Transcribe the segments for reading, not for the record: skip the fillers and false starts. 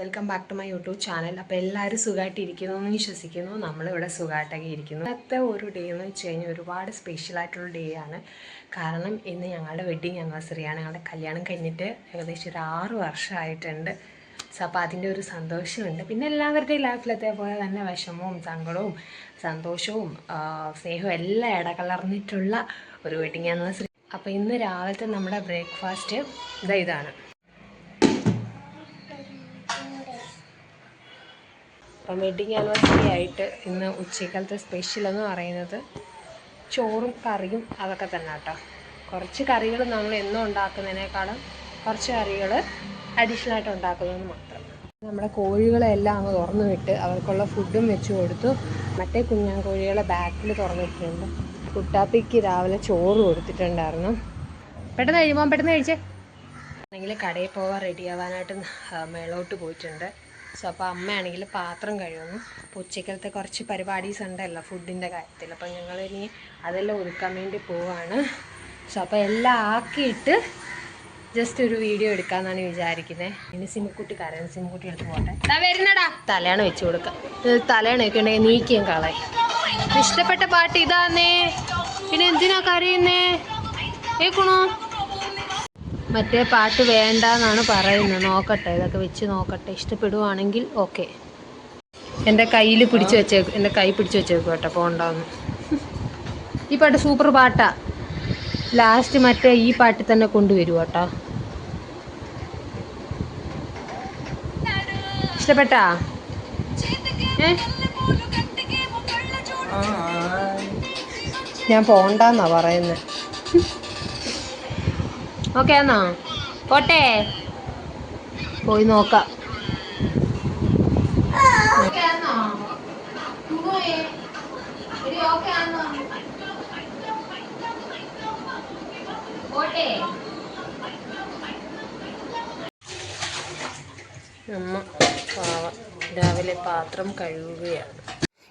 Welcome back to my YouTube channel. അപ്പോൾ എല്ലാവരും സുഖമായിട്ടിരിക്കുന്നു എന്ന് വിശ്വസിക്കുന്നു. നമ്മളിവിടെ സുഖമായിട്ടൊക്കെ ഇരിക്കുന്നു. ഇന്നത്തെ ഒരു ഡേ എന്ന് വെച്ച് കഴിഞ്ഞാൽ ഒരുപാട് സ്പെഷ്യലായിട്ടുള്ള ഡേ ആണ്. കാരണം ഇന്ന് ഞങ്ങളുടെ വെഡ്ഡിങ് ആനിവേഴ്സറിയാണ്. ഞങ്ങളുടെ കല്യാണം കഴിഞ്ഞിട്ട് ഏകദേശം ഒരു 6 വർഷമായിട്ടുണ്ട്. സോ അപ്പോൾ അതിൻ്റെ ഒരു സന്തോഷമുണ്ട്. പിന്നെ എല്ലാവരുടെയും ലൈഫിലത്തെ പോലെ തന്നെ വിഷമവും സങ്കടവും സന്തോഷവും സ്നേഹവും എല്ലാം ഇടകലർന്നിട്ടുള്ള ഒരു വെഡ്ഡിങ് ആനിവേഴ്സറി. അപ്പോൾ ഇന്ന് രാവിലത്തെ നമ്മുടെ ബ്രേക്ക്ഫാസ്റ്റ് ഇതാണ്. അപ്പം വെഡ്ഡിങ് ആനിവേഴ്സറി ആയിട്ട് ഇന്ന് ഉച്ചക്കാലത്തെ സ്പെഷ്യൽ എന്ന് പറയുന്നത് ചോറും കറിയും അതൊക്കെ തന്നെ കേട്ടോ. കുറച്ച് കറികൾ നമ്മൾ എന്നും ഉണ്ടാക്കുന്നതിനേക്കാളും കുറച്ച് കറികൾ അഡീഷണലായിട്ട് ഉണ്ടാക്കുന്നതെന്ന് മാത്രം. നമ്മുടെ കോഴികളെല്ലാം അങ്ങ് തുറന്നു വിട്ട് അവർക്കുള്ള ഫുഡും വെച്ച് കൊടുത്തു. മറ്റേ കുഞ്ഞാൻ കോഴികളെ ബാക്കിൽ തുറന്നിട്ടുണ്ട്. കുട്ടാപ്പിക്ക് രാവിലെ ചോറ് കൊടുത്തിട്ടുണ്ടായിരുന്നു. പെട്ടെന്ന് കഴിയുമ്പോൾ പെട്ടെന്ന് കഴിച്ചേ ആണെങ്കിൽ കടയിൽ പോകാൻ റെഡിയാവാനായിട്ട് മേളോട്ട് പോയിട്ടുണ്ട്. സോ അപ്പോൾ അമ്മയാണെങ്കിൽ പാത്രം കഴുകുന്നു. അപ്പോൾ ഉച്ചക്കലത്തെ കുറച്ച് പരിപാടീസ് ഉണ്ടല്ലോ ഫുഡിൻ്റെ കാര്യത്തിൽ. അപ്പോൾ ഞങ്ങളിനി അതെല്ലാം ഒരുക്കാൻ വേണ്ടി പോവാണ്. സോ അപ്പോൾ എല്ലാം ആക്കിയിട്ട് ജസ്റ്റ് ഒരു വീഡിയോ എടുക്കാമെന്നാണ് വിചാരിക്കുന്നത്. ഇനി സിമുക്കുട്ടി കരയുന്നു. സിമുക്കുട്ടി എടുത്ത് പോട്ടെ. വരുന്നടാ തലയാണ് വെച്ച് കൊടുക്കുക. തലയണയൊക്കെ ഉണ്ടെങ്കിൽ നീക്കിയും കളയും. ഇഷ്ടപ്പെട്ട പാട്ട് ഇതാന്നേ. പിന്നെ എന്തിനാ കരയുന്നേ? കേൾക്കണോ? മറ്റേ പാട്ട് വേണ്ട എന്നാണ് പറയുന്നത്. നോക്കട്ടെ, ഇതൊക്കെ വെച്ച് നോക്കട്ടെ. ഇഷ്ടപ്പെടുവാണെങ്കിൽ ഓക്കെ. എൻ്റെ കയ്യിൽ പിടിച്ച് വെച്ചേക്കും. എൻ്റെ കൈ പിടിച്ച് വെച്ചേക്കും കേട്ടോ. പോകണ്ടാന്ന്. ഈ പാട്ട് സൂപ്പർ പാട്ടാ. ലാസ്റ്റ് മറ്റേ ഈ പാട്ടിൽ തന്നെ കൊണ്ടുവരും കേട്ടോ. ഇഷ്ടപ്പെട്ടാ? ഞാൻ പോകണ്ടെന്നാ പറയുന്നത്. ഓക്കെ ആണോ? പോട്ടെ, പോയി നോക്കാം. അമ്മ പാവം രാവിലെ പാത്രം കഴുകുകയാണ്.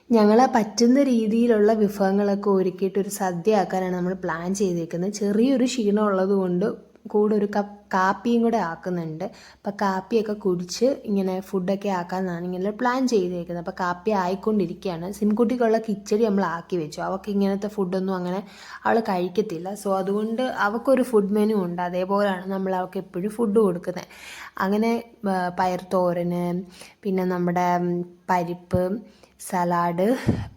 ഞങ്ങളെ പറ്റുന്ന രീതിയിലുള്ള വിഭവങ്ങളൊക്കെ ഒരുക്കിയിട്ട് ഒരു സദ്യ ആക്കാനാണ് നമ്മൾ പ്ലാൻ ചെയ്തേക്കുന്നത്. ചെറിയൊരു ക്ഷീണം ഉള്ളത് കൊണ്ട് കൂടെ ഒരു കപ്പ് കാപ്പിയും കൂടെ ആക്കുന്നുണ്ട്. അപ്പം കാപ്പിയൊക്കെ കുടിച്ച് ഇങ്ങനെ ഫുഡൊക്കെ ആക്കാമെന്നാണ് ഇങ്ങനെ പ്ലാൻ ചെയ്തേക്കുന്നത്. അപ്പോൾ കാപ്പി ആയിക്കൊണ്ടിരിക്കുകയാണ്. സിംകുട്ടിക്കുള്ള കിച്ചടി നമ്മൾ ആക്കി വെച്ചു. അവൾക്ക് ഇങ്ങനത്തെ ഫുഡൊന്നും അങ്ങനെ അവൾ കഴിക്കത്തില്ല. സോ അതുകൊണ്ട് അവൾക്കൊരു ഫുഡ് മെനു ഉണ്ട്. അതേപോലെയാണ് നമ്മൾ അവൾക്ക് എപ്പോഴും ഫുഡ് കൊടുക്കുന്നത്. അങ്ങനെ പയർ തോരന്, പിന്നെ നമ്മുടെ പരിപ്പ്, സലാഡ്,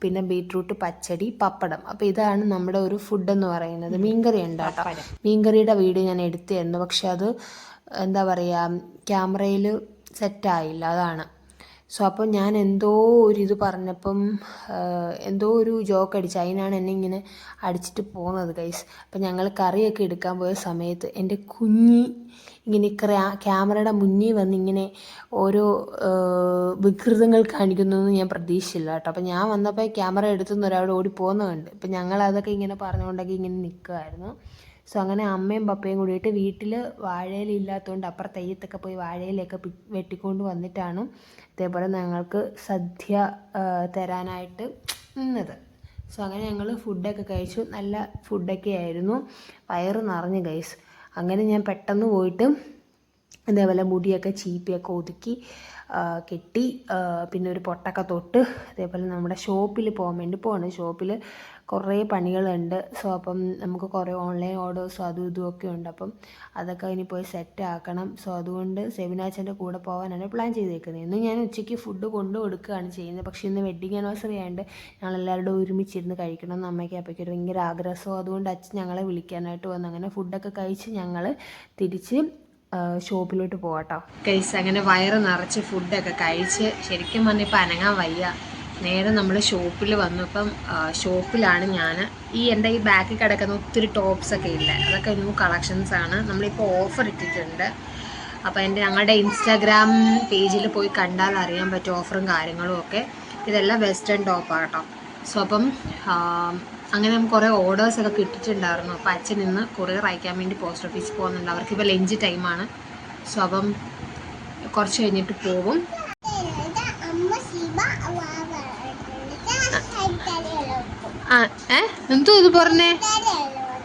പിന്നെ ബീട്രൂട്ട് പച്ചടി, പപ്പടം. അപ്പോൾ ഇതാണ് നമ്മുടെ ഒരു ഫുഡെന്ന് പറയുന്നത്. മീൻകറി ഉണ്ട് കേട്ടോ. മീൻകറിയുടെ വീഡിയോ ഞാൻ എടുത്തിരുന്നു. പക്ഷെ അത് എന്താ പറയുക, ക്യാമറയിൽ സെറ്റായില്ല, അതാണ്. സോ അപ്പോൾ ഞാൻ എന്തോ ഒരു ഇത് പറഞ്ഞപ്പം എന്തോ ഒരു ജോക്ക് അടിച്ചു. അതിനാണ് എന്നെ ഇങ്ങനെ അടിച്ചിട്ട് പോകുന്നത് ഗൈസ്. അപ്പം ഞങ്ങൾ കറിയൊക്കെ എടുക്കാൻ പോയ സമയത്ത് എൻ്റെ കുഞ്ഞി ഇങ്ങനെ ക്യാമറയുടെ മുന്നിൽ വന്ന് ഇങ്ങനെ ഓരോ വികൃതങ്ങൾ കാണിക്കുന്നതെന്ന് ഞാൻ പ്രതീക്ഷിച്ചില്ല കേട്ടോ. അപ്പം ഞാൻ വന്നപ്പോൾ ക്യാമറ എടുത്തുനിന്ന് ഒരാൾ ഓടി പോകുന്നതുണ്ട്. ഇപ്പം ഞങ്ങളതൊക്കെ ഇങ്ങനെ പറഞ്ഞുകൊണ്ടൊക്കെ ഇങ്ങനെ നിൽക്കുമായിരുന്നു. സോ അങ്ങനെ അമ്മയും പപ്പയും കൂടിയിട്ട് വീട്ടിൽ വാഴയിലില്ലാത്തതുകൊണ്ട് അപ്പുറത്തെ തെയ്യത്തൊക്കെ പോയി വാഴയിലൊക്കെ വെട്ടിക്കൊണ്ട് വന്നിട്ടാണ് ഇതേപോലെ ഞങ്ങൾക്ക് സദ്യ തരാനായിട്ട് നിന്നത്. സോ അങ്ങനെ ഞങ്ങൾ ഫുഡൊക്കെ കഴിച്ചു. നല്ല ഫുഡൊക്കെ ആയിരുന്നു. വയറ് നിറഞ്ഞു ഗൈസ്. അങ്ങനെ ഞാൻ പെട്ടെന്ന് പോയിട്ട് അതേപോലെ മുടിയൊക്കെ ചീപ്പിയൊക്കെ ഒതുക്കി കെട്ടി, പിന്നെ ഒരു പൊട്ടൊക്കെ തൊട്ട് അതേപോലെ നമ്മുടെ ഷോപ്പിൽ പോകാൻ വേണ്ടി പോകണം. ഷോപ്പിൽ കുറേ പണികളുണ്ട്. സോ അപ്പം നമുക്ക് കുറേ ഓൺലൈൻ ഓർഡേഴ്സും അതും ഇതുമൊക്കെ ഉണ്ട്. അപ്പം അതൊക്കെ ഇനി പോയി സെറ്റ് ആക്കണം. സോ അതുകൊണ്ട് സെബിനാച്ചൻ്റെ കൂടെ പോകാനാണ് പ്ലാൻ ചെയ്തേക്കുന്നത്. ഇന്ന് ഞാൻ ഉച്ചയ്ക്ക് ഫുഡ് കൊണ്ടു കൊടുക്കുകയാണ് ചെയ്യുന്നത്. പക്ഷേ ഇന്ന് വെഡ്ഡിങ് ആനിവേഴ്സറി ആയതുകൊണ്ട് ഞങ്ങളെല്ലാവരുടെ ഒരുമിച്ചിരുന്ന് കഴിക്കണം എന്ന് അമ്മയ്ക്ക് അപ്പയ്ക്ക് ഒരു ഭയങ്കര ആഗ്രഹം. അതുകൊണ്ട് അച്ഛൻ ഞങ്ങളെ വിളിക്കാനായിട്ട് വന്നു. അങ്ങനെ ഫുഡൊക്കെ കഴിച്ച് ഞങ്ങൾ തിരിച്ച് ഷോപ്പിലോട്ട് പോകാട്ടോ ഗൈസ്. അങ്ങനെ വയറ് നിറച്ച് ഫുഡൊക്കെ കഴിച്ച് ശരിക്കും പറഞ്ഞാൽ ഇപ്പം അനങ്ങാൻ വയ്യ. നേരെ നമ്മൾ ഷോപ്പിൽ വന്നു. ഇപ്പം ഷോപ്പിലാണ് ഞാൻ. എൻ്റെ ഈ ബാക്കിൽ കിടക്കുന്ന ഒത്തിരി ടോപ്സൊക്കെ ഇല്ല, അതൊക്കെ ന്യൂ കളക്ഷൻസാണ്. നമ്മളിപ്പോൾ ഓഫർ ഇട്ടിട്ടുണ്ട്. അപ്പോൾ ഞങ്ങളുടെ ഇൻസ്റ്റാഗ്രാം പേജിൽ പോയി കണ്ടാൽ അറിയാൻ പറ്റും ഓഫറും കാര്യങ്ങളും ഒക്കെ. ഇതെല്ലാം വെസ്റ്റേൺ ടോപ്പാണ് കേട്ടോ. സോ അപ്പം അങ്ങനെ നമുക്ക് കുറേ ഓർഡേഴ്സൊക്കെ കിട്ടിയിട്ടുണ്ടായിരുന്നു. അപ്പോൾ അച്ഛൻ ഇന്ന് കൊറിയർ അയക്കാൻ വേണ്ടി പോസ്റ്റ് ഓഫീസിൽ പോകുന്നുണ്ട്. അവർക്കിപ്പോൾ ലഞ്ച് ടൈമാണ്. സോ അപ്പം കുറച്ച് കഴിഞ്ഞിട്ട് പോകും. എന്തോ ഇത് പറഞ്ഞേ?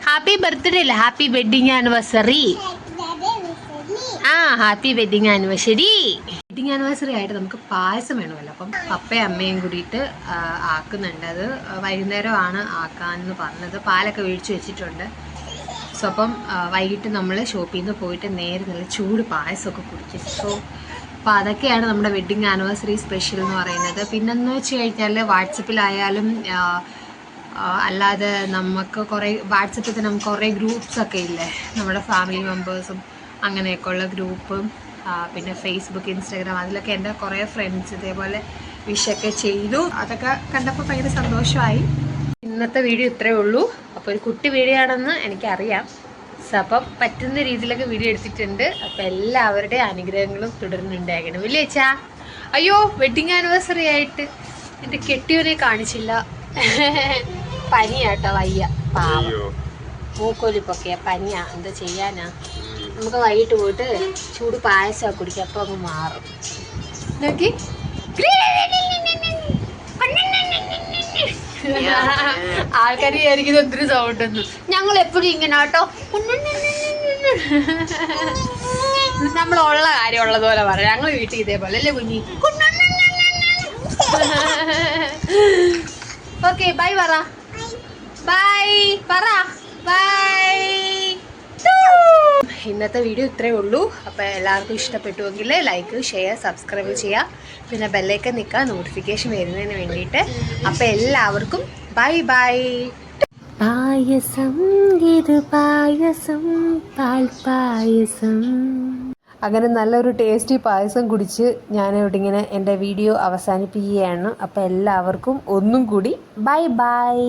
ഹാപ്പി ബർത്ത്ഡേ അല്ല, happy wedding anniversary. Happy wedding anniversary. Wedding anniversary anniversary ആയിട്ട് നമുക്ക് പായസം വേണമല്ലോ. അപ്പം പപ്പയും അമ്മയും കൂടിയിട്ട് ആക്കുന്നുണ്ട്. അത് വൈകുന്നേരമാണ് ആക്കാമെന്ന് പറഞ്ഞത്. പാലൊക്കെ ഒഴിച്ച് വെച്ചിട്ടുണ്ട്. സോ അപ്പം വൈകിട്ട് നമ്മൾ ഷോപ്പിൽ നിന്ന് പോയിട്ട് നേരെ നല്ല ചൂട് പായസമൊക്കെ കുടിക്കും. സോ അപ്പോൾ അതൊക്കെയാണ് നമ്മുടെ വെഡ്ഡിങ് ആനിവേഴ്സറി സ്പെഷ്യൽ എന്ന് പറയുന്നത്. പിന്നെന്ന് വെച്ച് കഴിഞ്ഞാൽ വാട്സപ്പിലായാലും അല്ലാതെ നമുക്ക് കുറേ വാട്സപ്പിൽ തന്നെ നമുക്ക് കുറേ ഗ്രൂപ്പ്സൊക്കെ ഇല്ലേ, നമ്മുടെ ഫാമിലി മെമ്പേഴ്സും അങ്ങനെയൊക്കെ ഉള്ള ഗ്രൂപ്പും പിന്നെ ഫേസ്ബുക്ക്, ഇൻസ്റ്റാഗ്രാം, അതിലൊക്കെ എൻ്റെ കുറേ ഫ്രണ്ട്സ് ഇതേപോലെ വിഷൊക്കെ ചെയ്തു. അതൊക്കെ കണ്ടപ്പോൾ ഭയങ്കര സന്തോഷമായി. ഇന്നത്തെ വീഡിയോ ഇത്രയേ ഉള്ളൂ. അപ്പോൾ ഒരു കുട്ടി വീഡിയോ ആണെന്ന് എനിക്കറിയാം. സോ അപ്പം പറ്റുന്ന രീതിയിലൊക്കെ വീഡിയോ എടുത്തിട്ടുണ്ട്. അപ്പം എല്ലാവരുടെയും അനുഗ്രഹങ്ങളും തുടരുന്നുണ്ടാകണം. ഇല്ലേ ചേച്ചാ? അയ്യോ, വെഡ്ഡിങ് ആനിവേഴ്സറി ആയിട്ട് എൻ്റെ കെട്ടിയവനെ കാണിച്ചില്ല. പനിയാട്ടോ, വയ്യ, പാവം, മൂക്കൊലിപ്പൊക്കെയാ, പനിയാ, എന്താ ചെയ്യാനാ. നമുക്ക് വൈകിട്ട് പോയിട്ട് ചൂട് പായസമൊക്കെ കുടിക്കാം, അപ്പോൾ അങ്ങ് മാറും. നോക്കി ആൾക്കാർ വിചാരിക്കുന്നത് ഒത്തിരി സൗണ്ടൊന്നും. ഞങ്ങൾ എപ്പോഴും ഇങ്ങനെ കേട്ടോ, നമ്മളുള്ള കാര്യം ഉള്ളതുപോലെ പറയാം. ഞങ്ങൾ വീട്ടിൽ ഇതേപോലെ അല്ലേ കുഞ്ഞി? ഓക്കെ, ബൈ പറ. ബൈ പറ. ബൈ. ഇന്നത്തെ വീഡിയോ ഇത്രയേ ഉള്ളൂ. അപ്പോൾ എല്ലാവർക്കും ഇഷ്ടപ്പെട്ടുവെങ്കിൽ ലൈക്ക്, ഷെയർ, സബ്സ്ക്രൈബ് ചെയ്യുക. പിന്നെ ബെല്ലൈക്കൻ നിൽക്കുക, നോട്ടിഫിക്കേഷൻ വരുന്നതിന് വേണ്ടിയിട്ട്. അപ്പോൾ എല്ലാവർക്കും ബൈ ബൈ. പായസം, ഇത് പായസം, പാൽ പായസം. അങ്ങനെ നല്ലൊരു ടേസ്റ്റി പായസം കുടിച്ച് ഞാനിവിടെ ഇങ്ങനെ എൻ്റെ വീഡിയോ അവസാനിപ്പിക്കുകയാണ്. അപ്പോൾ എല്ലാവർക്കും ഒന്നും കൂടി ബൈ ബൈ.